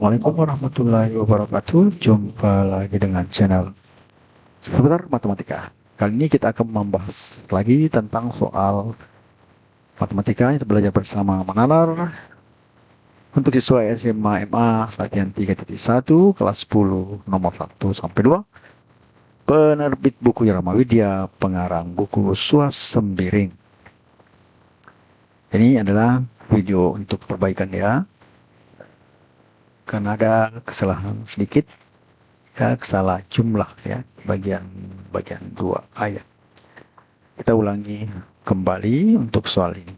Assalamualaikum warahmatullahi wabarakatuh. Jumpa lagi dengan channel Seputar Matematika. Kali ini kita akan membahas lagi tentang soal matematika yang kita belajar bersama Manalar untuk siswa SMA MA latihan 3.1 kelas 10 nomor 1 sampai 2. Penerbit buku Irama Widya, pengarang buku Suasembiring. Ini adalah video untuk perbaikan ya. Karena ada kesalahan sedikit, ya, kesalahan jumlah ya, bagian 2 ayat. Kita ulangi kembali untuk soal ini.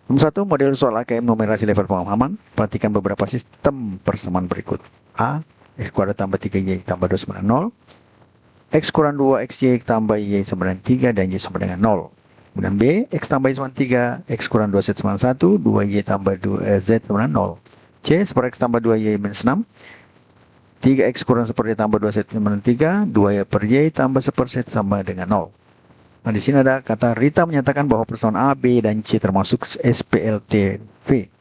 Nomor 1, model soal AKM numerasi level pemahaman. Perhatikan beberapa sistem persamaan berikut. A, X kuadrat tambah 3Y tambah 2 sama dengan 0. X kurang 2 XY tambah Y sama dengan 3 dan Y sama dengan 0. Kemudian B, X tambah Y sama 3, X kurang 2 Z sama dengan 1, 2Y tambah 2 Z sama dengan 0. C, 1/X tambah 2Y minus 6. 3X kurang 1/Y tambah 2Z sama dengan 3. 2Y per Y tambah 1/Z sama dengan 0. Nah, di sini ada kata Rita menyatakan bahwa persamaan A, B, dan C termasuk SPLTV.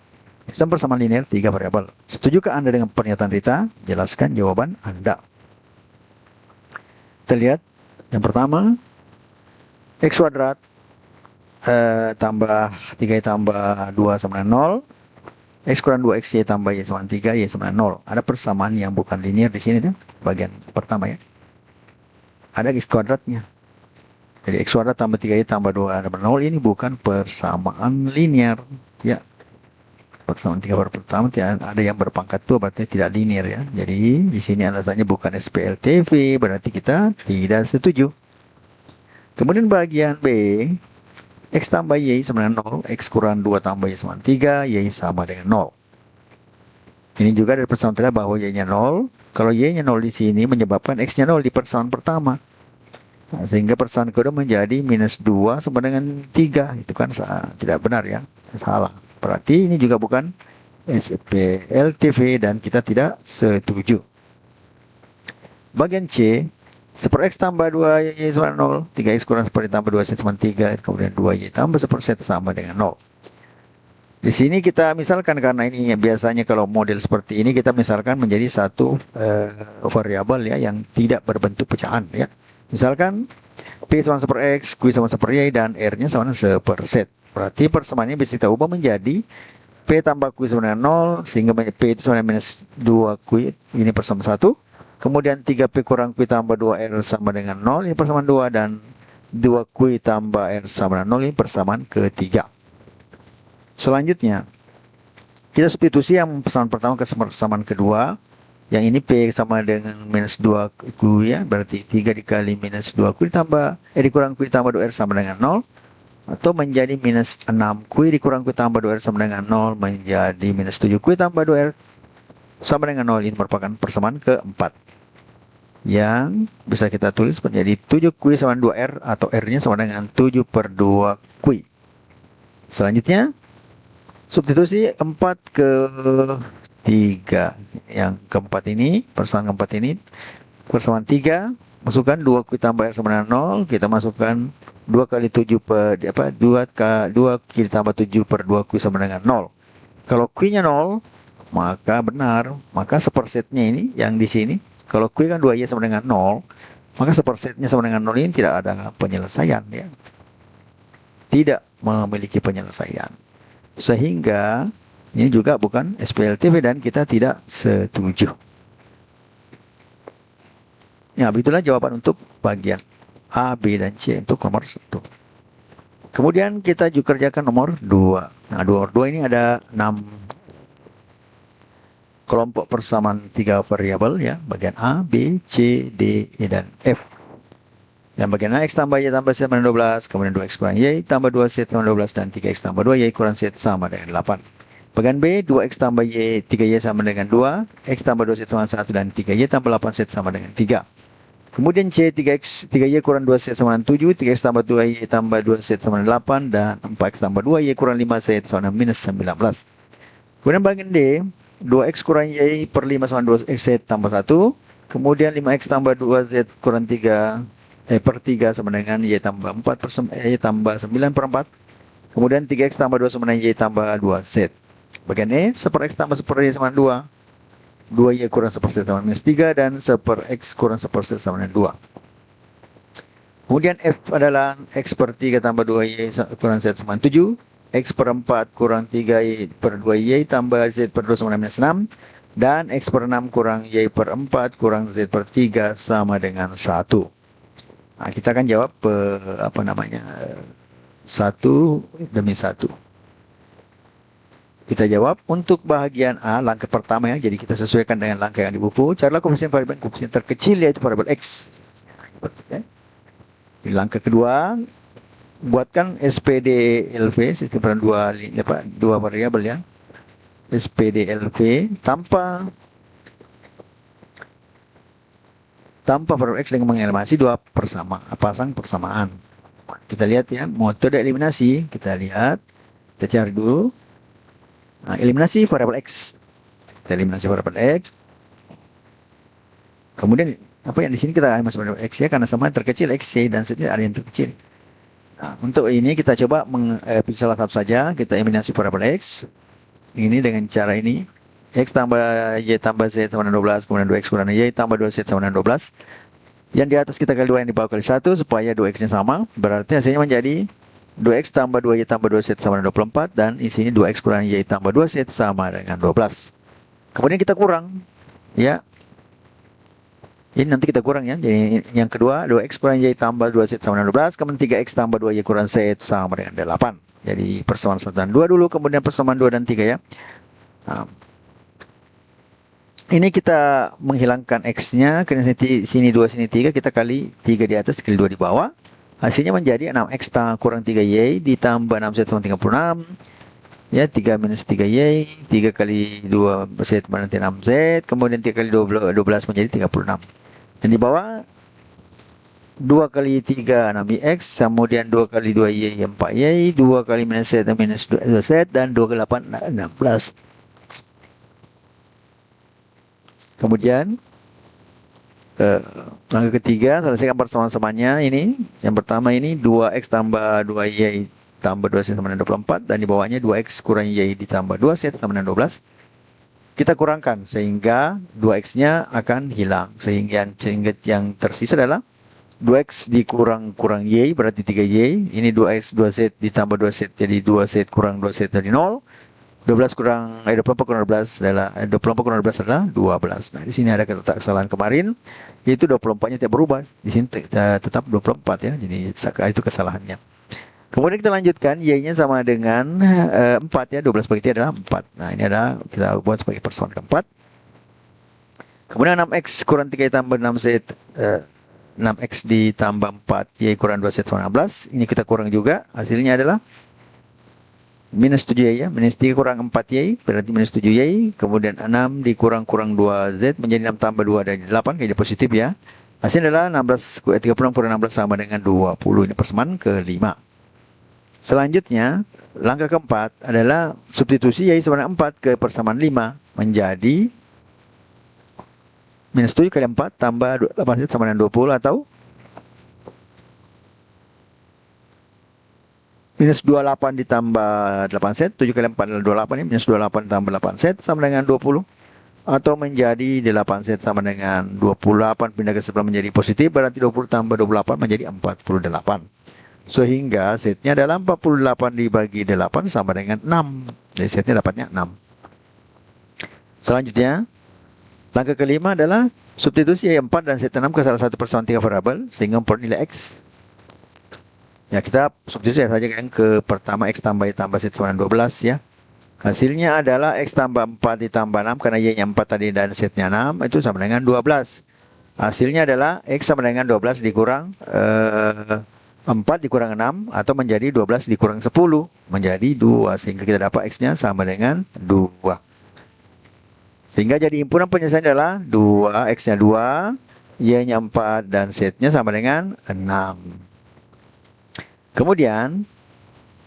Sistem persamaan linear 3 variabel. Setujukah Anda dengan pernyataan Rita? Jelaskan jawaban Anda. Kita lihat yang pertama, X kuadrat tambah 3Y tambah 2 sama dengan 0. X kurang 2 XY tambah Y sama 3, Y sama 0. Ada persamaan yang bukan linear di sini tuh, bagian pertama ya. Ada X kuadratnya. Jadi X kuadrat tambah 3Y tambah 2 sama 0 ini bukan persamaan linear ya. Persamaan 3 pertama ada yang berpangkat 2 berarti tidak linear ya. Jadi di sini alasannya bukan SPLTV, berarti kita tidak setuju. Kemudian bagian B, X tambah Y sama dengan 0, X kurang 2 tambah Y sama 3, Y sama dengan 0. Ini juga dari persamaan tadi bahwa Y-nya 0. Kalau Y-nya 0 di sini menyebabkan X-nya 0 di persamaan pertama. Nah, sehingga persamaan kedua menjadi minus 2 sama dengan 3. Itu kan tidak benar ya, salah. Berarti ini juga bukan SPLTV dan kita tidak setuju. Bagian C, 1/X tambah 2Y sama 0, 3X kurang 1 tambah 2Z sama 3, kemudian 2Y tambah 1 sama dengan 0. Di sini kita misalkan, karena ini biasanya kalau model seperti ini kita misalkan menjadi satu variabel ya yang tidak berbentuk pecahan ya. Misalkan P sama 1/X, Q sama 1/Y, dan R-nya sama dengan 1/Z. Berarti persamaannya bisa kita ubah menjadi P tambah Q sama dengan 0, sehingga P itu sama dengan minus 2Q, ini persamaan 1. Kemudian 3P kurang Q tambah 2R sama dengan 0, ini persamaan 2. Dan 2Q tambah R sama dengan 0, ini persamaan ketiga. Selanjutnya, kita substitusi yang persamaan pertama ke persamaan kedua. Yang ini P sama dengan minus 2Q ya, berarti 3 dikali minus 2Q ditambah, dikurang Q ditambah 2R sama dengan 0. Atau menjadi minus 6Q dikurang Q tambah 2R sama dengan 0, menjadi minus 7Q tambah 2R sama dengan 0. Ini merupakan persamaan keempat, yang bisa kita tulis menjadi 7Q sama 2R, atau R-nya sama dengan 7/2Q. Selanjutnya, substitusi 4 ke 3. Yang keempat ini, persamaan keempat ini, persamaan 3, masukkan 2Q tambah R sama dengan 0, kita masukkan 2 kali 7 per 2Q ditambah 7/2Q sama dengan 0. Kalau Q-nya 0, maka benar, maka 1/Z-nya ini yang di sini, kalau Q kan 2Y sama dengan 0, maka 1/Z-nya sama dengan 0 ini tidak ada penyelesaian ya. Tidak memiliki penyelesaian. Sehingga ini juga bukan SPLTV dan kita tidak setuju. Ya, begitulah jawaban untuk bagian A, B, dan C untuk nomor 1. Kemudian kita juga kerjakan nomor 2. Nah, nomor 2 ini ada 6 kelompok persamaan 3 variabel ya, bagian A, B, C, D, E, dan F. Yang bagian A, X tambah Y tambah Z sama dengan 12, kemudian 2X kurang Y tambah 2Z sama 12, dan 3X tambah 2Y kurang Z sama dengan 8. Bagian B, 2X tambah Y, 3Y sama dengan 2, X tambah 2Z sama 1, dan 3Y tambah 8Z sama dengan 3. Kemudian C, 3Y kurang 2Z sama dengan 7, 3X tambah 2Y tambah 2Z sama dengan 8, dan 4X tambah 2Y kurang 5Z sama dengan minus 19. Kemudian bagian D, 2X kurang Y per 5 sama 2Z tambah 1, kemudian 5X tambah 2Z kurang 3 per 3 sama dengan Y tambah 4 per Y tambah 9/4. Kemudian 3X tambah 2 sama dengan Y tambah 2Z. Bagian E, 1/X tambah 1/Y sama 2. 2Y kurang 1/z sama minus 3, dan 1/x kurang 1/z sama dengan 2. Kemudian F adalah X per 3 tambah 2Y kurang Z sama 7, X per 4 kurang 3Y per 2Y tambah Z per 2 sama dengan minus 6, dan X per 6 kurang Y per 4 kurang Z per 3 sama dengan 1. Nah, kita akan jawab satu demi satu. Kita jawab untuk bahagian A, langkah pertama ya. Jadi kita sesuaikan dengan langkah yang di buku. Carilah koefisien variabel koefisien terkecil, yaitu variabel X. Di langkah kedua, buatkan SPDLV, sistem peran dua variabel ya. SPDLV tanpa variabel X dengan mengeliminasi pasang persamaan. Kita lihat ya, metode eliminasi. Kita lihat, kita cari dulu. Nah, eliminasi variabel X. Kita eliminasi variabel X. Kemudian apa yang di sini kita eliminasi variabel X ya, karena sama terkecil X, Y, dan Z ada yang terkecil. Nah, untuk ini kita coba pilih salah satu saja. Kita eliminasi variabel X. Ini dengan cara ini. X tambah Y tambah Z sama dengan 12. Kemudian 2X kurang Y tambah 2Z sama dengan 12. Yang di atas kita kali 2, yang di bawah kali 1, supaya 2X-nya sama. Berarti hasilnya menjadi 2X tambah 2Y tambah 2Z sama dengan 24. Dan di sini 2X kurang Y tambah 2Z sama dengan 12. Kemudian kita kurang. Ya. Ini nanti kita kurang ya. Jadi yang kedua, 2X kurang Y tambah 2Z sama dengan 12. Kemudian 3X tambah 2Y kurang Z sama dengan 8. Jadi persamaan 1 dan 2 dulu. Kemudian persamaan 2 dan 3 ya. Nah, ini kita menghilangkan X-nya. Karena sini 2, sini 3. Kita kali 3 di atas, kali 2 di bawah. Hasilnya menjadi 6X kurang 3Y ditambah 6Z sama 36. Ya, 3 minus 3Y. 3 kali 2Z berarti 6Z. Kemudian 3 kali 12 menjadi 36. Dan di bawah 2 kali 3 6X. Kemudian 2 kali 2Y 4Y. 2 kali minus Z minus 2Z. Dan 2 kali 8 16. Kemudian langkah ketiga, selesaikan persamaan-samaannya ini. Yang pertama ini 2X tambah 2Y tambah 2Z sama dengan 24. Dan di bawahnya 2X kurang Y ditambah 2Z sama dengan 12. Kita kurangkan sehingga 2X-nya akan hilang. Sehingga yang tersisa adalah 2X dikurang Y berarti 3Y. Ini 2X 2Z ditambah 2Z jadi 2Z kurang 2Z dari 0. 24 kurang 12 adalah 12. Nah, di sini ada kesalahan kemarin, yaitu 24-nya tidak berubah. Di sini tetap 24 ya. Jadi itu kesalahannya. Kemudian kita lanjutkan, Y-nya sama dengan 4 ya. 12 bagi 3 adalah 4. Nah, ini adalah kita buat sebagai persamaan keempat. Kemudian 6X kurang 3 tambah 6Z 6X ditambah 4 Y kurang 2Z sama 16. Ini kita kurang juga. Hasilnya adalah minus 7Y ya, minus 3 kurang 4Y berarti minus 7Y. Kemudian 6 dikurang 2Z menjadi 6 tambah 2 dari 8, jadi positif ya. Hasilnya adalah 36 kurang 16 sama dengan 20. Ini persamaan kelima. Selanjutnya, langkah keempat adalah substitusi Y sama dengan 4 ke persamaan 5 menjadi minus 7 kali 4 tambah 8Z sama dengan 20, atau minus 28 ditambah 8Z, 7 kali 4 adalah 28 ya, minus 28 ditambah 8Z sama dengan 20. Atau menjadi 8Z sama dengan 28, pindah ke sebelah menjadi positif, berarti 20 tambah 28 menjadi 48. Sehingga Z-nya adalah 48 dibagi 8 sama dengan 6. Jadi Z-nya dapatnya 6. Selanjutnya, langkah kelima adalah substitusi Y4 dan Z6 ke salah satu persamaan 3 variabel sehingga memperoleh nilai X. Ya, kita substitusi saja yang ke pertama, X tambah Y tambah Z sama dengan 12 ya. Hasilnya adalah X tambah 4 ditambah 6 karena Y-nya 4 tadi dan Z-nya 6 itu sama dengan 12. Hasilnya adalah X sama dengan 12 dikurang 4 dikurang 6 atau menjadi 12 dikurang 10 menjadi 2, sehingga kita dapat X-nya sama dengan 2. Sehingga jadi himpunan penyelesaian adalah 2, X-nya 2, Y-nya 4 dan Z-nya sama dengan 6. Kemudian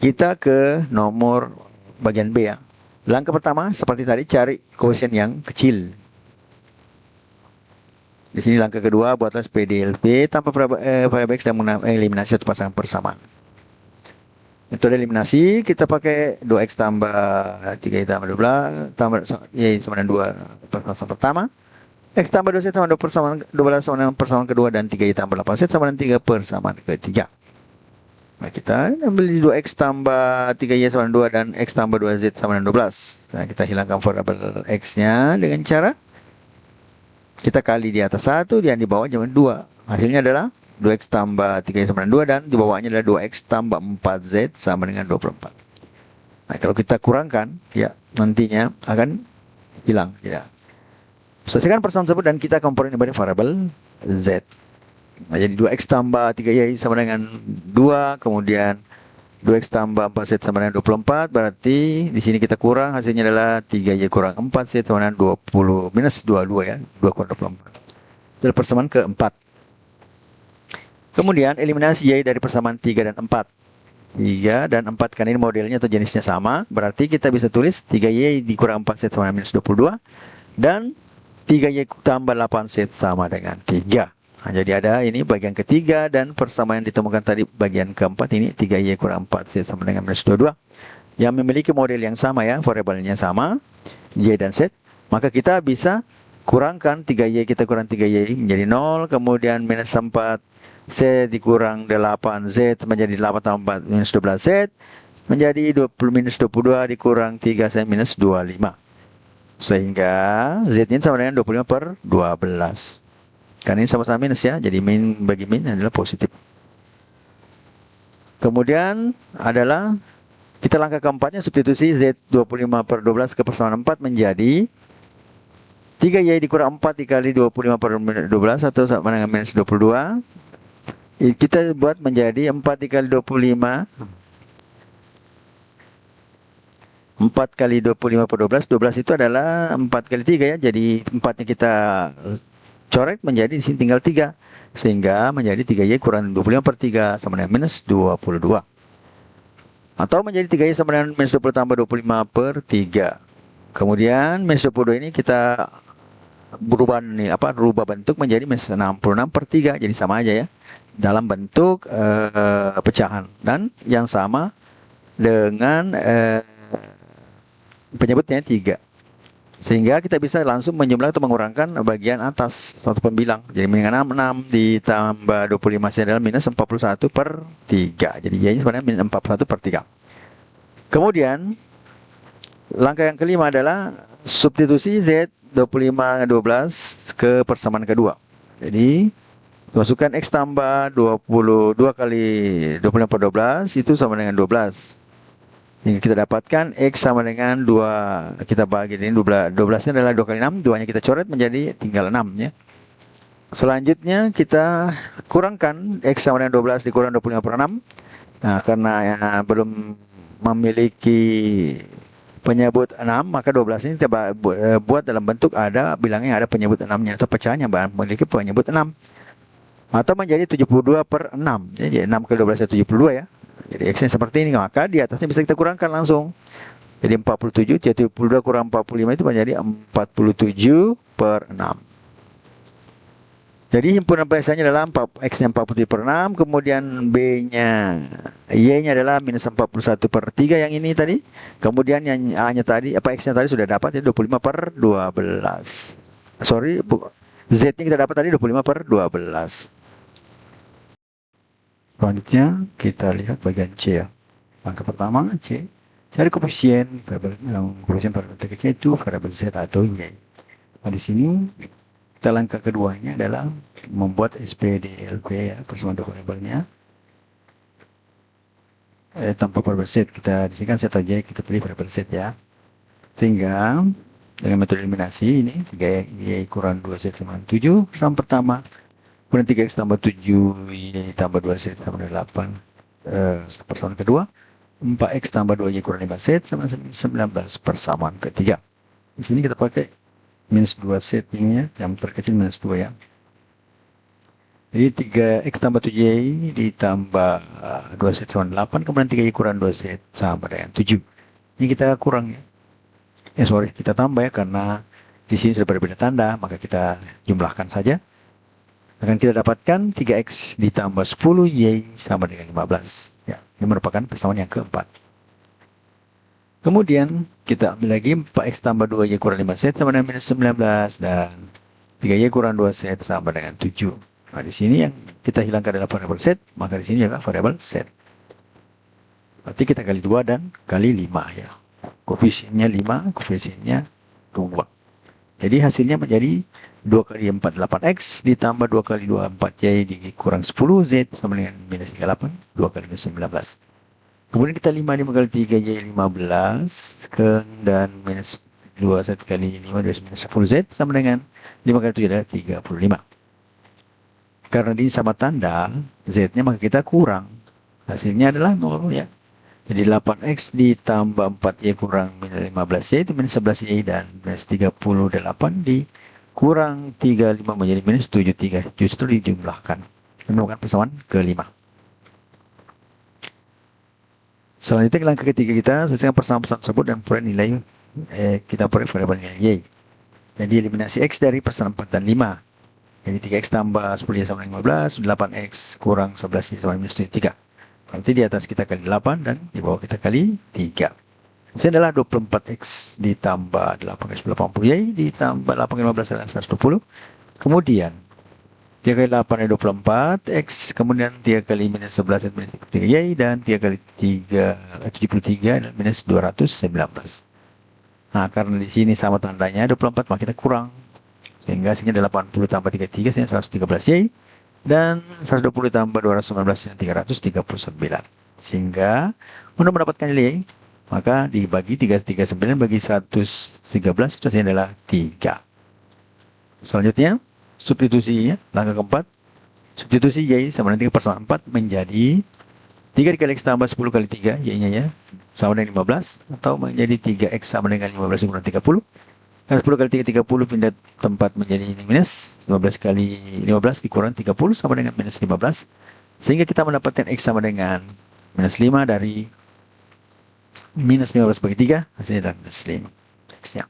kita ke nomor bagian B ya. Langkah pertama seperti tadi, cari koefisien yang kecil. Di sini langkah kedua, buatlah PDLV tanpa variabel X dan eliminasi satu pasangan persamaan. Metode eliminasi kita pakai 2x tambah 3y tambah 12 tambah y sama dengan 2 persamaan pertama. X tambah 2z sama 2 persamaan 12 sama dengan persamaan kedua, dan 3y tambah 8z sama dengan 3 persamaan ketiga. Nah, kita ambil 2x tambah 3y sama dengan 2 dan x tambah 2z sama dengan 12. Nah, kita hilangkan variabel x-nya dengan cara kita kali di atas 1 dan di bawah dengan 2. Hasilnya adalah 2x tambah 3y sama dengan 2 dan di bawahnya adalah 2x tambah 4z sama dengan 24. Nah, kalau kita kurangkan, ya nantinya akan hilang. Ya. Selesaikan persamaan tersebut dan kita komponen pada variabel z. Nah, jadi 2x tambah 3y sama dengan 2, kemudian 2x tambah 4z sama dengan 24, berarti di sini kita kurang, hasilnya adalah 3y kurang 4z sama dengan 20 minus 22 ya, 2 kurang 24. Itu adalah persamaan keempat. Kemudian eliminasi y dari persamaan 3 dan 4. 3 dan 4 karena ini modelnya atau jenisnya sama, berarti kita bisa tulis 3y dikurang 4z sama dengan minus 22 dan 3y tambah 8z sama dengan 3. Nah, jadi ada ini bagian ketiga dan persamaan yang ditemukan tadi bagian keempat ini 3y kurang 4z sama dengan minus 22 yang memiliki model yang sama ya, variabelnya sama y dan z, maka kita bisa kurangkan 3y, kita kurang 3y menjadi 0, kemudian minus 4z dikurang 8z menjadi 8 tambah 4 minus 12z menjadi 20 minus 22 dikurang 3z minus 25. Sehingga z ini sama dengan 25 per 12. Karena ini sama-sama minus ya, jadi min bagi min adalah positif. Kemudian adalah kita langkah keempatnya substitusi z 25 per 12 ke persamaan 4 menjadi 3y dikurang 4 dikali 25 per 12 atau sama dengan minus 22. Kita buat menjadi 4 dikali 25. 4 kali 25 per 12, 12 itu adalah 4 kali 3 ya. Jadi 4-nya kita coret menjadi di sini tinggal 3. Sehingga menjadi 3y kurang 25 per 3 sama dengan minus 22. Atau menjadi 3y sama dengan minus 20 tambah 25 per 3. Kemudian minus 22 ini kita rubah bentuk menjadi minus 66 per 3. Jadi sama aja ya. Dalam bentuk pecahan. Dan yang sama dengan penyebutnya 3. Sehingga kita bisa langsung menjumlah atau mengurangkan bagian atas suatu pembilang. Jadi dengan 6 ditambah 25 adalah minus 41 per 3. Jadi y-nya sebenarnya minus 41 per 3. Kemudian langkah yang kelima adalah substitusi z 25 12 ke persamaan kedua. Jadi masukkan x tambah 22 kali 25 per 12 itu sama dengan 12. Yang kita dapatkan x sama dengan 2, kita bagi ini 12 nya adalah 2 kali 6, 2 nya kita coret menjadi tinggal 6 ya. Selanjutnya kita kurangkan x sama dengan 12 dikurang 25 per 6. Nah, karena ya, belum memiliki penyebut 6, maka 12 ini kita buat dalam bentuk ada bilangnya ada penyebut 6-nya atau pecahannya memiliki penyebut 6. Atau menjadi 72 per 6. Jadi 6 kali 12 nya 72 ya. Jadi x-nya seperti ini, maka di atasnya bisa kita kurangkan langsung. Jadi 47, 72 kurang 45 itu menjadi 47 per 6. Jadi himpunan biasanya adalah x-nya 47 per 6, kemudian b-nya, y-nya adalah minus 41 per 3 yang ini tadi. Kemudian yang a-nya tadi, x-nya tadi sudah dapat, ya 25 per 12. Z-nya kita dapat tadi 25 per 12. Selanjutnya kita lihat bagian C ya. Langkah pertama C, cari koefisien variabel terkecil itu variabel z atau y. Nah, di sini kita langkah keduanya adalah membuat SPDLP ya, persamaan variabelnya. Tanpa variabel z, kita di sini kan z atau y, kita pilih variabel z ya. Sehingga dengan metode eliminasi ini 3y kurang 2z sama 7 persamaan pertama. Kemudian 3x tambah 7 y tambah 2z sama dengan 8 persamaan kedua. 4x tambah 2y kurang 5z sama 19 persamaan ketiga. Di sini kita pakai minus 2z ini ya, yang terkecil minus 2 ya. Jadi 3x tambah 7y ditambah 2z sama 8, kemudian 3y kurang 2z sama dengan 7. Ini kita kurang ya. Kita tambah ya, karena di sini sudah berbeda tanda, maka kita jumlahkan saja. Akan kita dapatkan 3x ditambah 10y sama dengan 15 ya. Ini merupakan persamaan yang keempat. Kemudian kita ambil lagi 4x tambah 2y kurang 5z sama dengan minus 19 dan 3y kurang 2z sama dengan 7. Nah, di sini yang kita hilangkan adalah variabel z, maka di sini juga variabel z. Berarti kita kali 2 dan kali 5 ya. Koefisiennya 5, koefisiennya 2. Jadi hasilnya menjadi 2 kali 4 8x ditambah 2 kali 2 4y dikurang 10z sama dengan minus 38, 2 kali minus 19. Kemudian kita 5 kali 3 jadi 15 dan minus 2 1 kali 5 minus 10z sama dengan 5 kali 7 adalah 35. Karena ini sama tanda z-nya maka kita kurang. Hasilnya adalah 0 ya. Jadi 8x ditambah 4y kurang minus 15y itu minus 11y dan minus 38 dikurang 35 menjadi minus 73. Justru dijumlahkan. Menemukan persamaan kelima. Selanjutnya langkah ketiga kita selesaikan persamaan tersebut dan peroleh nilai kita peroleh variabel nilai y. Jadi eliminasi x dari persamaan 4 dan 5. Jadi 3x tambah 10y sama dengan 15, 8x kurang 11y sama dengan minus 73. Berarti di atas kita kali 8 dan di bawah kita kali 3. Ini adalah 24x ditambah 8x 80y ditambah 8 kali 15 adalah 120. Kemudian 3 kali 8 adalah 24x, kemudian 3 kali minus 11 minus 3y, dan 3 kali 3, 73 adalah minus 219. Nah, karena di sini sama tandanya 24, maka kita kurang. Sehingga hasilnya adalah 80 tambah 33, sehingga 113y, dan 120 tambah 219, sehingga 339. Sehingga, untuk mendapatkan nilai, maka dibagi 339 bagi 113, itu hasilnya adalah 3. Selanjutnya, substitusinya, langkah keempat, substitusi y sama dengan 3 persamaan 4 menjadi 3 dikali x tambah 10 kali 3, y-nya ya, sama dengan 15, atau menjadi 3x sama dengan 15 kurang 30. Dan 10 kali 3, 30 pindah tempat menjadi minus, 15 kali 15 dikurang 30 sama dengan minus 15. Sehingga kita mendapatkan x sama dengan minus 5 dari minus 15 bagi 3, hasilnya adalah minus 5, x-nya.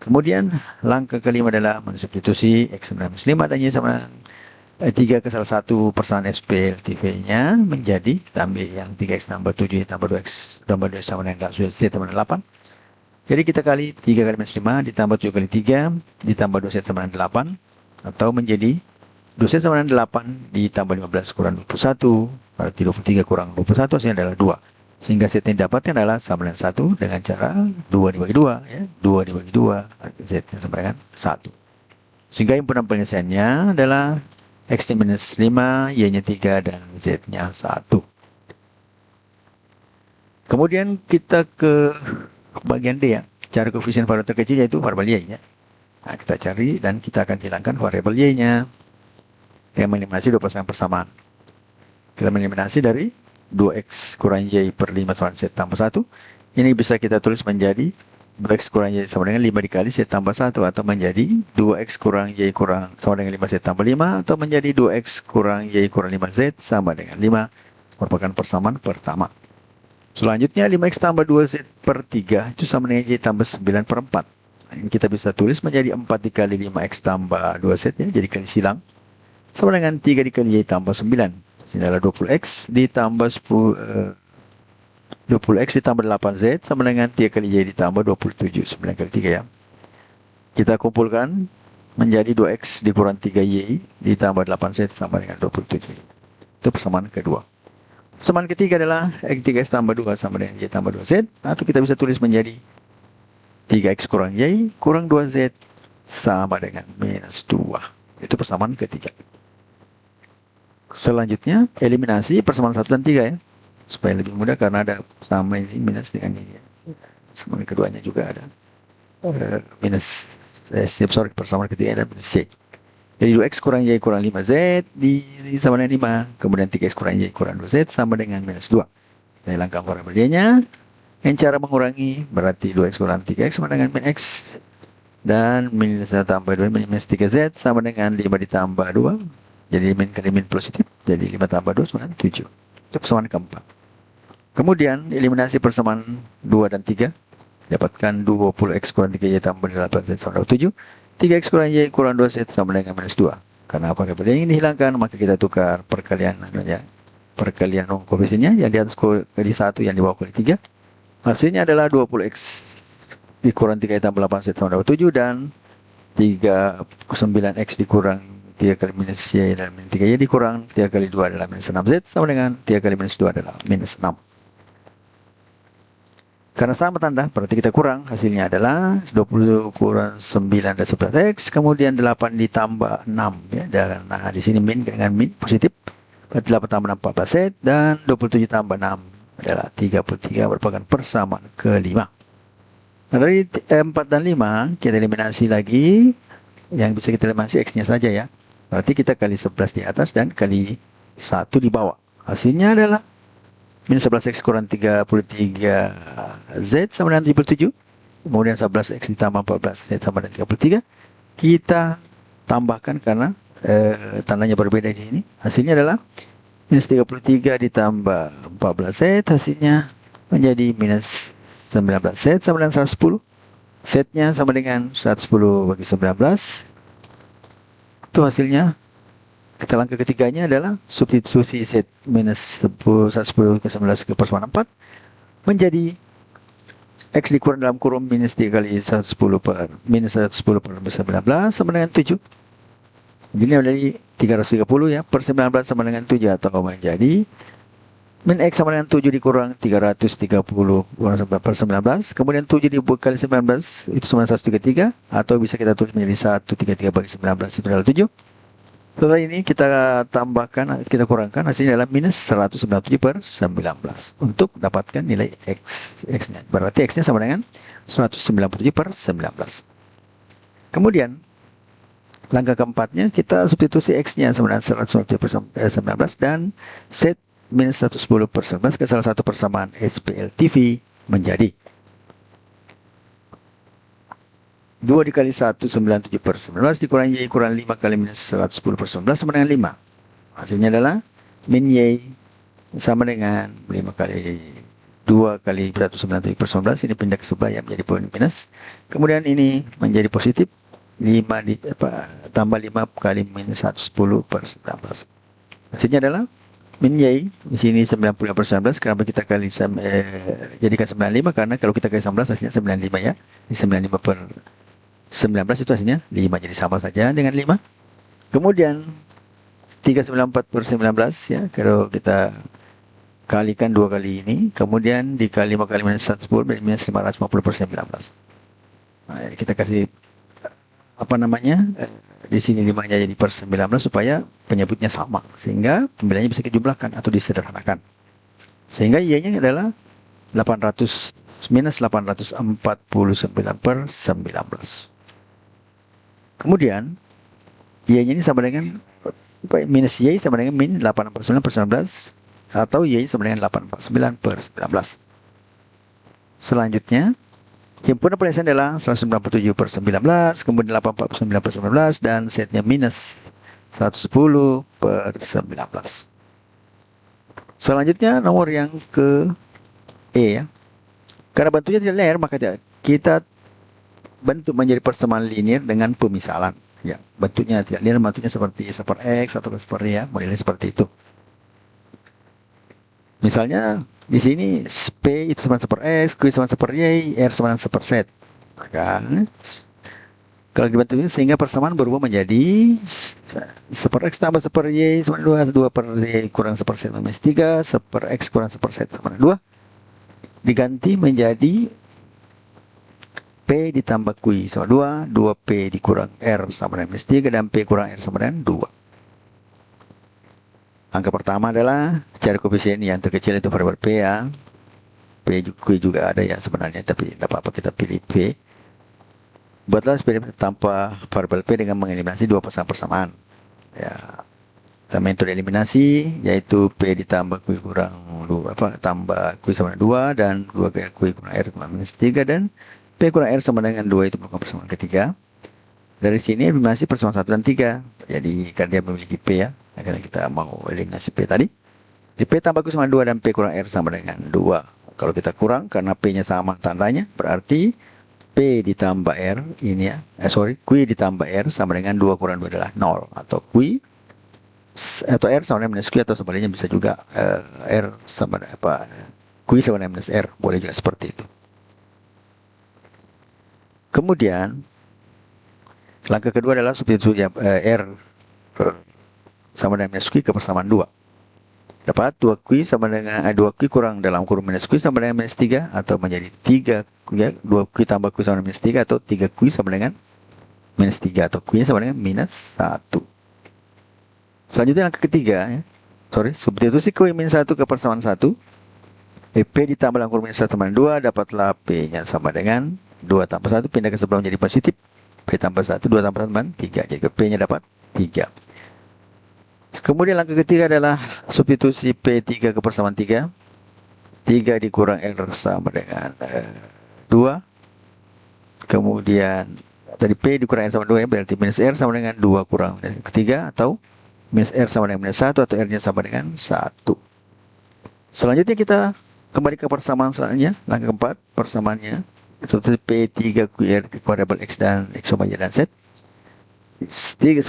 Kemudian langkah kelima adalah mensubstitusi x sama dengan 5 dan y sama dengan 3 ke salah satu persamaan SPLTV-nya menjadi, kita ambil yang 3x tambah 7y tambah 2x tambah 2 sama dengan z sama dengan 8. Jadi kita kali 3 kali minus 5 ditambah 7 kali 3 ditambah 2z sama dengan 8, atau menjadi 2z sama dengan 8 ditambah 15 kurang 21, berarti 23 kurang 21 hasilnya adalah 2. Sehingga z yang didapatkan adalah sama dengan 1 dengan cara 2 dibagi 2 ya. 2 dibagi 2, z yang sama dengan 1. Sehingga himpunan penyelesaiannya adalah x-nya minus 5, y-nya 3, dan z-nya 1. Kemudian kita ke bagian D ya. Cari koefisien variabel terkecil yaitu variabel y ya. Nah, kita cari dan kita akan hilangkan variabel y-nya yang meliminasi 2 persamaan. Kita meliminasi dari 2x kurang y per 5 sama z tambah 1. Ini bisa kita tulis menjadi 2x kurang y sama dengan 5 dikali z tambah 1, atau menjadi 2x kurang y kurang sama dengan 5z tambah 5, atau menjadi 2x kurang y kurang 5z sama dengan 5, merupakan persamaan pertama. Selanjutnya 5x tambah 2z per 3 itu sama dengan y tambah 9 per 4. Nah, ini kita bisa tulis menjadi 4 dikali 5x tambah 2z ya, jadi kali silang, sama dengan 3 dikali y tambah 9. Ini adalah 20x ditambah 20x ditambah 8z sama dengan 3 kali y ditambah 27, 9 kali 3 ya. Kita kumpulkan menjadi 2x dikurang 3y ditambah 8z sama dengan 27. Itu persamaan kedua. Persamaan ketiga adalah x tambah 2 sama dengan y tambah 2z, atau kita bisa tulis menjadi 3x kurang y kurang 2z sama dengan minus 2. Itu persamaan ketiga. Selanjutnya, eliminasi persamaan 1 dan 3 ya. Supaya lebih mudah karena ada sama ini minus dengan ini ya. Persamaan keduanya juga ada minus, persamaan ketiga ada minus y. Jadi 2x kurang y kurang 5z sama dengan 5. Kemudian 3x kurang y kurang 2z sama dengan minus 2. Dari langkah variabel y-nya, yang cara mengurangi berarti 2x kurang 3x sama dengan min x. Dan minus tambah 2 minus 3z sama dengan 5 ditambah 2. Jadi min kali min positif, jadi 5 tambah 2 sama dengan 7. Itu persamaan keempat. Kemudian eliminasi persamaan 2 dan 3. Dapatkan 20x kurang 3y tambah 8z sama dengan 7. 3x kurang y kurang 2z sama dengan minus 2. Karena variabel yang ini dihilangkan, maka kita tukar perkalian perkalian koefisiennya, yang di atas kali 1, yang di bawah kali 3. Hasilnya adalah 20x dikurang 3 tambah 8Z sama 27, dan 39x dikurang 3 kali minus Y adalah minus 3Y dikurang 3 kali 2 adalah minus 6Z sama dengan 3 kali minus 2 adalah minus 6. Karena sama tanda, berarti kita kurang. Hasilnya adalah 20 kurang 9 dan 11x, kemudian 8 ditambah 6. Ya. Dan, nah, di sini min dengan min positif. Berarti 8 tambah 6, 14Z, dan 27 tambah 6 adalah 33, merupakan persamaan kelima. Nah, dari 4 dan 5, kita eliminasi lagi. Yang bisa kita eliminasi X-nya saja ya. Berarti kita kali 11 di atas dan kali 1 di bawah. Hasilnya adalah minus 11x kurang 33Z sama dengan 77. Kemudian 11x ditambah 14Z sama dengan 33. Kita tambahkan karena tandanya berbeda di sini. Hasilnya adalah minus 33 ditambah 14Z. Hasilnya menjadi minus 19Z sama dengan 110. Z-nya sama dengan 110 bagi 19. Itu hasilnya. Kita langkah ketiganya adalah substitusi Z minus 110 ke 19 ke persamaan 4 menjadi X dikurang dalam kurung minus 3 kali 110 per minus 110 per 19 sama dengan 7. Jadi menjadi 330 ya, per 19 sama dengan 7, atau menjadi min X sama dengan 7 dikurang 330 per 19. Kemudian 7 dikali 19 itu sama dengan 133, atau bisa kita tulis menjadi 133 bagi 19 itu adalah 7. Setelah ini kita tambahkan, kita kurangkan, hasilnya adalah minus 197 per 19 untuk dapatkan nilai X-nya. Berarti X-nya sama dengan 197 per 19. Kemudian langkah keempatnya kita substitusi X-nya sama dengan 197 per 19 dan Z minus 110 per 19 ke salah satu persamaan SPL-TV menjadi 2 dikali 1, 97 per 19 dikurang Y kurang 5 kali minus 110 per 19 sama dengan 5. Hasilnya adalah min Y sama dengan 5 kali 2 kali 197 per 19. Ini pindah ke sebelah yang menjadi poin minus. Kemudian ini menjadi positif. 5 tambah 5 kali minus 110 per 19. Hasilnya adalah min Y di sini 90 per 19. Kenapa kita kali jadikan 95? Karena kalau kita kali 19 hasilnya 95 ya. Ini 95 per 19 itu hasilnya 5, jadi sama saja dengan 5. Kemudian 394 per 19 ya, kalau kita kalikan 2 kali ini, kemudian dikali 5 kali minus 110 minus 550 per 19. Nah, kita kasih apa namanya, di sini 5-nya jadi per 19 supaya penyebutnya sama, sehingga pemilihannya bisa dijumlahkan atau disederhanakan. Sehingga Y-nya adalah 800 minus 849 per 19. Kemudian Y-nya ini sama dengan minus Y sama dengan min 849 per 19, atau Y sama dengan 849 per 19. Selanjutnya himpunan penyelesaian adalah 197 per 19, kemudian 849 per 19, dan Z-nya minus 110 per 19. Selanjutnya nomor yang ke E ya. Karena bentuknya tidak linear, maka kita bentuk menjadi persamaan linear dengan pemisalan. Ya, bentuknya tidak linear, bentuknya seperti seper X atau seper Y ya, modelnya seperti itu. Misalnya di sini P itu sama seper X, Q sama seper Y, R sama seper Z. Maka kalau dibentuk ini sehingga persamaan berubah menjadi seper X tambah seper Y sama 2, 2 per Y kurang seper Z minus 3, seper X kurang seper Z sama 2. Diganti menjadi P ditambah Q sama 2, 2P dikurang R sama dengan minus 3, dan P kurang R sama dengan 2. Angka pertama adalah cari koefisien yang terkecil itu variabel P ya. Q juga ada ya sebenarnya, tapi tidak apa-apa kita pilih P. Buatlah eksperimen tanpa variabel P dengan mengeliminasi dua persamaan. Ya. Kita metode eliminasi yaitu P ditambah Q kurang 2, tambah Q sama dengan 2, dan 2 kali Q kurang R kurang minus 3, dan P kurang R sama dengan 2 itu merupakan persamaan ketiga. Dari sini eliminasi persamaan 1 dan 3. Jadi karena dia memiliki P ya, karena kita mau eliminasi P tadi. Di P tambah Q sama 2 dan P kurang R sama dengan 2. Kalau kita kurang karena P-nya sama tandanya, berarti P ditambah R ini ya, Q ditambah R sama dengan 2 kurang 2 adalah 0. Atau Q atau R sama dengan minus Q, atau sebaliknya bisa juga R sama apa, Q sama dengan minus R, boleh juga seperti itu. Kemudian langkah kedua adalah substitusi R sama dengan minus Q ke persamaan 2. Dapat 2Q sama dengan 2Q kurang dalam kurung minus Q sama dengan minus 3, atau menjadi 3 ya, 2Q tambah Q sama dengan minus 3, atau 3Q sama dengan minus 3, atau Q sama dengan minus 1. Selanjutnya langkah ketiga ya. Substitusi Q minus 1 ke persamaan 1. P ditambah dalam kurung minus 1 sama 2, dapatlah P nya sama dengan 2 tambah 1, pindah ke sebelah menjadi positif. P tambah 1, 2 tambah 1 sama 3. Jadi P nya dapat 3. Kemudian langkah ketiga adalah substitusi P3 ke persamaan 3. 3 dikurang R sama dengan 2. Kemudian tadi P dikurang R sama 2 ya, berarti minus R sama dengan 2 kurang ketiga, atau minus R sama dengan minus 1, atau R nya sama dengan 1. Selanjutnya kita kembali ke persamaan selanjutnya. Langkah keempat, persamaannya substitusi P3QR variabel X dan X sama Y dan Z. 3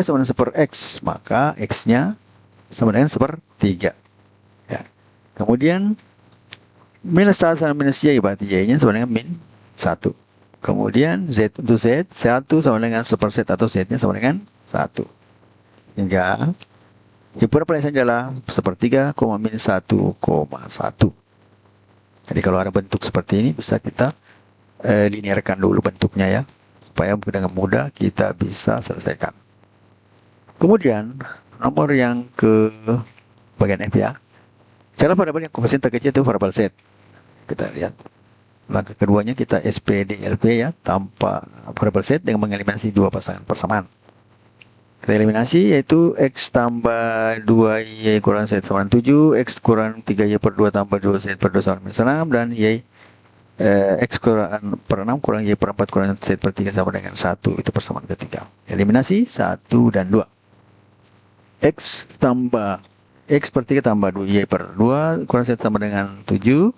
sama dengan 1 per X, maka X nya sama dengan 1 per 3 ya. Kemudian minus 1 sama minus Y, berarti Y nya sama dengan min 1. Kemudian Z untuk Z, 1 sama dengan 1 per Z, atau Z nya sama dengan 1. Hingga himpunan perhiasannya adalah 1/3, min 1,1. Jadi kalau ada bentuk seperti ini, bisa kita linearkan dulu bentuknya ya, supaya dengan mudah kita bisa selesaikan. Kemudian nomor yang ke bagian F ya. Secara variabel yang koefisien terkecil itu variabel Z. Kita lihat. Langkah keduanya kita SPDLP ya, tanpa variabel Z dengan mengeliminasi dua pasangan persamaan. Kita eliminasi, yaitu X tambah 2Y kurang Z sama dengan 7, X kurang 3Y per 2 tambah 2Z per 2 sama dengan 6, dan Y X kurang per 6 kurang Y per 4 kurang Z per 3 sama dengan 1. Itu persamaan ketiga. Eliminasi 1 dan 2. X tambah X per 3 tambah 2Y per 2 kurang Z sama dengan 7.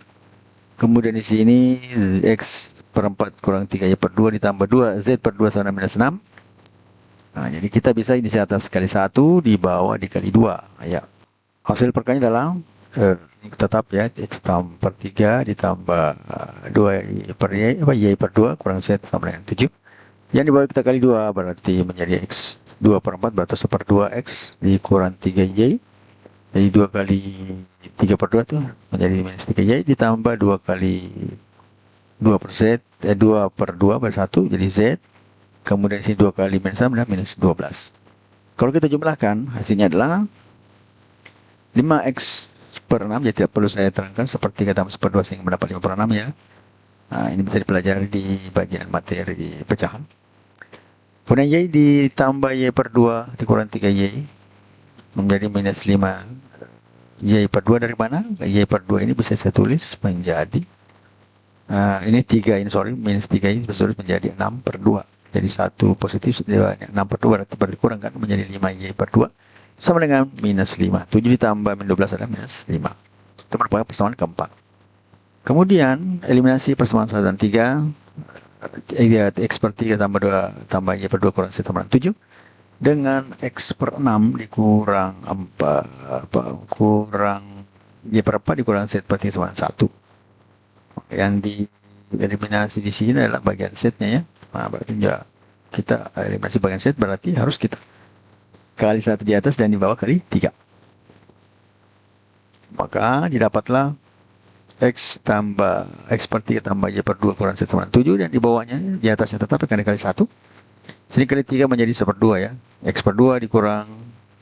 Kemudian di sini X per 4 kurang 3Y per 2 ditambah 2 Z per 2 sama dengan minus 6. Nah, jadi kita bisa ini di atas kali 1, di bawah dikali 2 ya. Hasil perkaranya adalah tetap ya, X per 3 ditambah 2Y per Y per 2 kurang Z sama dengan 7. Yang di bawah kita kali 2, berarti menjadi X 2 per 4, berarti 1 per 2X dikurang 3Y. Jadi 2 kali 3 per 2 itu menjadi minus 3Y, ditambah 2 kali 2 per Z, 2 per 2 per 1 jadi Z. Kemudian sini 2 kali minus 6 dan minus 12. Kalau kita jumlahkan, hasilnya adalah 5X per 6, jadi tidak perlu saya terangkan, seperti kata 1 per 2 sehingga mendapat 5 per 6 ya. Nah, ini bisa dipelajari di bagian materi pecahan. Kemudian Y ditambah Y per 2 dikurang 3Y menjadi minus 5. Y per 2 dari mana? Y per 2 ini bisa saya tulis menjadi ini 3, ini sorry, minus 3 ini bisa tulis menjadi 6 per 2. Jadi 1 positif, 6 per 2 berarti dikurangkan menjadi 5Y per 2 sama dengan minus 5. 7 ditambah minus 12 adalah minus 5. Itu merupakan persamaan keempat. Kemudian eliminasi persamaan 1 dan 3. X per 3 tambah 2 tambah Y per 2 kurang Z sama dengan 7. Dengan X per 6 dikurang 4 kurang Y per 4 dikurang Z per 3 sama dengan 1. Yang dieliminasi di sini adalah bagian Z-nya ya. Nah, berarti ya, kita eliminasi bagian Z, berarti harus kita kali 1 di atas dan di bawah kali 3. Maka didapatlah X tambah X per 3 tambah Y per 2 kurang Z sama dengan 7, dan di bawahnya di atasnya tetap akan dikali 1. Sini kali 3 menjadi 1 per 2 ya. X per 2 dikurang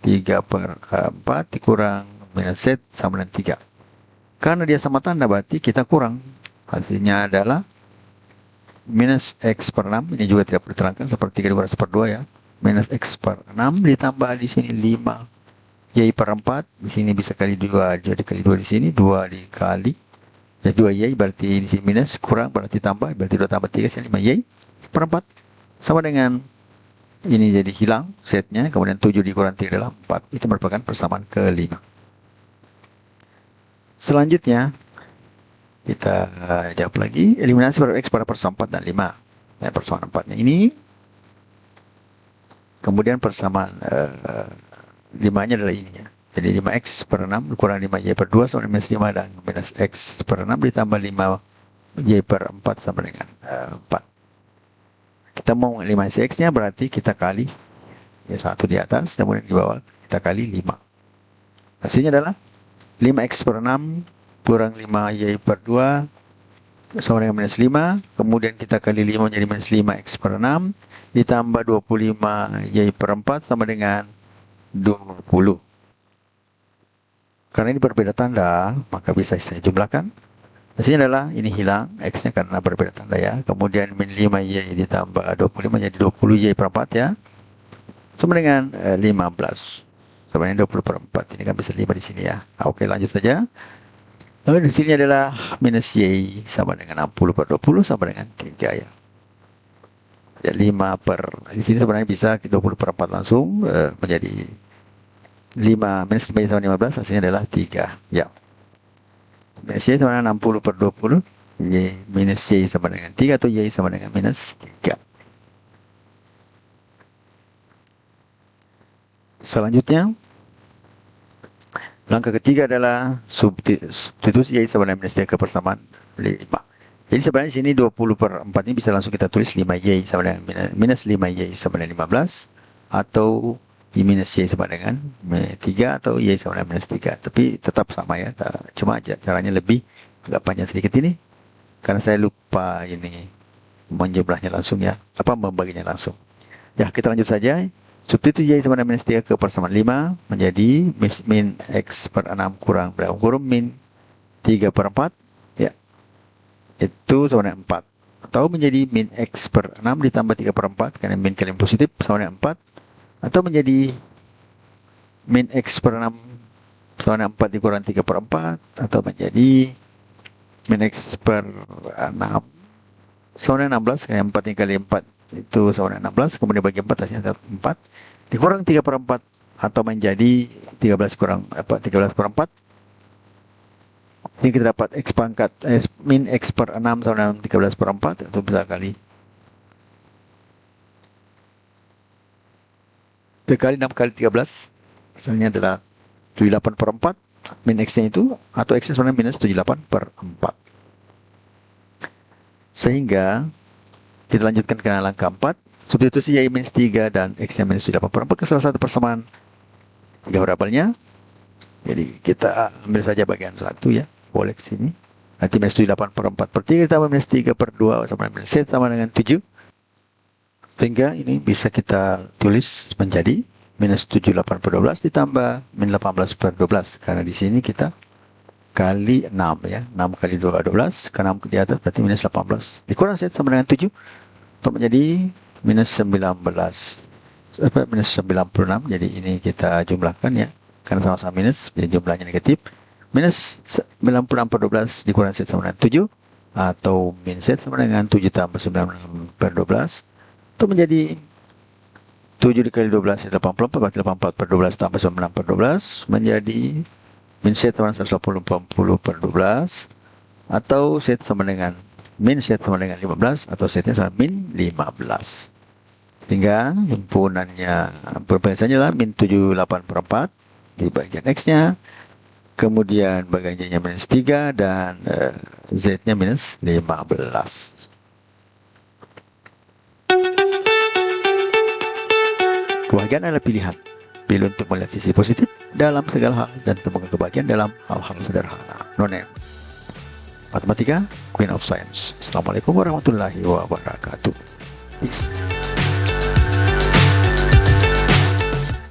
3 per 4 dikurang minus Z sama dengan 3. Karena dia sama tanda, berarti kita kurang. Hasilnya adalah minus X per 6. Ini juga tidak perlu diterangkan, seperti 3 dikurang 1 per 2 ya. Minus X per 6 ditambah di sini 5 Y per 4. Di sini bisa kali 2, jadi kali 2 di sini, 2 dikali ya 2Y, berarti di sini minus, kurang berarti tambah, berarti 2 tambah 3 sini 5Y per 4 sama dengan ini, jadi hilang Z-nya. Kemudian 7 dikurang 3 adalah 4. Itu merupakan persamaan kelima. Selanjutnya kita jawab lagi eliminasi variabel X pada persamaan 4 dan 5. Nah, persamaan 4-nya ini. Kemudian persamaan 5-nya adalah ininya. Jadi 5x per 6 kurang 5y per 2 sama dengan minus 5, dan minus x per 6 ditambah 5y per 4 sama dengan 4. Kita mau 5 x-nya berarti kita kali ya 1 di atas, kemudian di bawah kita kali 5. Hasilnya adalah 5x per 6 kurang 5y per 2 sama dengan minus 5. Kemudian kita kali 5 menjadi minus 5x per 6 ditambah 25y per 4 sama dengan 20. Karena ini berbeda tanda, maka bisa saya jumlahkan. Hasilnya adalah ini hilang x-nya karena berbeda tanda ya. Kemudian min 5y ditambah 25 jadi 20y per 4 ya. Sama dengan 15. Sama dengan 20 per 4. Ini kan bisa 5 di sini ya. Oke, lanjut saja. Lalu di sini adalah minus y sama dengan 60 per 20 sama dengan 3 ya. Ya 5 per, di sini sebenarnya bisa 20 per 4 langsung menjadi 5 minus 5 sama 15, hasilnya adalah 3 ya. Minus y sama dengan 60 per 20, y minus y sama dengan 3 atau y sama dengan minus 3. Selanjutnya, langkah ketiga adalah substitusi y sama dengan minus 3 ke persamaan 5. Jadi sebenarnya di sini 20 per 4 ini bisa langsung kita tulis 5y sama dengan minus 5y sama dengan 15, atau minus y sama dengan 3 atau y sama dengan minus 3. Tapi tetap sama ya, cuma caranya lebih agak panjang sedikit ini karena saya lupa ini menjumlahnya langsung ya, membaginya langsung ya. Kita lanjut saja. Substitusi y sama dengan minus 3 ke persamaan 5 menjadi min x per 6 kurang berapa kurung min 3 per 4 ya, itu sama dengan 4, atau menjadi min x per 6 ditambah 3 per 4 karena min kali positif sama dengan 4, atau menjadi min x per 6 sama dengan 4 dikurang 3 per 4, atau menjadi min x per 6 sama dengan 16 karena 4 kali 4 itu sama dengan 16, kemudian bagi 4 hasilnya 4 dikurang 3 per 4, atau menjadi 13 kurang 13 per 4. Ini kita dapat x pangkat min x per 6 sama dengan 13 per 4, itu bisa kali 3 kali 6 kali 13, hasilnya adalah 78 per 4 min x-nya itu, atau x-nya sebenarnya minus 78 per 4. Sehingga kita lanjutkan ke langkah 4. Substitusi y minus 3 dan x-nya minus 78 per 4 ke salah satu persamaan 3 variabelnya. Jadi kita ambil saja bagian 1 ya, boleh ke sini. Nanti minus 78 per 4 per 3 ditambah minus 3 per 2 sama dengan z sama dengan 7. Sehingga ini bisa kita tulis menjadi minus 78 per 12 ditambah min 18 per 12. Karena di sini kita kali 6 ya. 6 kali 2, 12. Ke 6 di atas berarti minus 18. Dikurang z sama dengan 7. Untuk menjadi minus 19. Minus 96. Jadi ini kita jumlahkan ya. Karena sama-sama minus, jadi jumlahnya negatif. Minus 96 per 12 dikurang z sama dengan 7. Atau min z sama dengan 7 tambah 96 per 12. Itu menjadi 7 dikali 12 itu 84, berarti 84 per 12 tambah 96 per 12 menjadi min z sama dengan 180 per 12, atau z sama dengan min z sama dengan 15, atau z-nya sama min 15. Sehingga himpunannya perbandingannya adalah min 78 per 4 di bagian x-nya, kemudian bagian y-nya minus 3, dan z-nya minus 15. Kebahagiaan adalah pilihan. Pilih untuk melihat sisi positif dalam segala hal dan temukan kebahagiaan dalam hal-hal sederhana. Nonem Matematika, Queen of Science. Assalamualaikum warahmatullahi wabarakatuh.